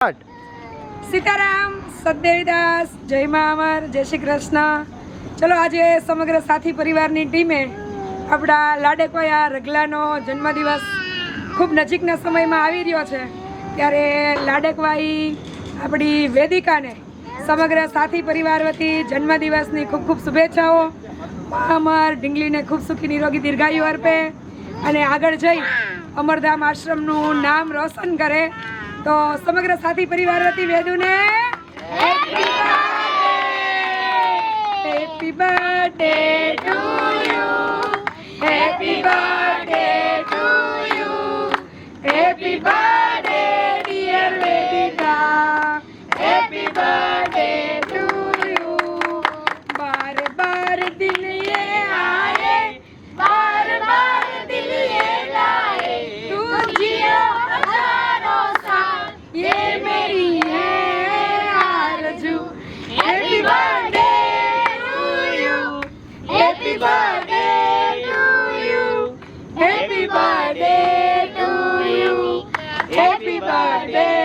સીતારામ, સદદેવીદાસ, જય મા અમર, જય શ્રી કૃષ્ણ। ચલો આજે સમગ્ર સાથી પરિવારની ટીમે આપણા લાડકવાયા રગલાનો જન્મદિવસ ખૂબ નજીકના સમયમાં આવી રહ્યો છે, ત્યારે લાડકવાઈ આપણી વેદિકાને સમગ્ર સાથી પરિવાર વતી જન્મદિવસની ખૂબ ખૂબ શુભેચ્છાઓ। મા અમર ઢીંગલીને ખૂબ સુખી નિરોગી દીર્ઘાયુ અર્પે અને આગળ જઈ અમરધામ આશ્રમનું નામ રોશન કરે। તો સમગ્ર સાથી પરિવાર વતી વેદુને happy birthday to you, happy birthday to you, happy birthday dear Vedika, happy birthday to you. બાર બાર દિન ये आए, बार बार दिल ये लाए, तू जियो हजारों साल, ये मेरी है आरज़ू। Happy birthday to you, happy birthday to you, happy birthday to you, happy birthday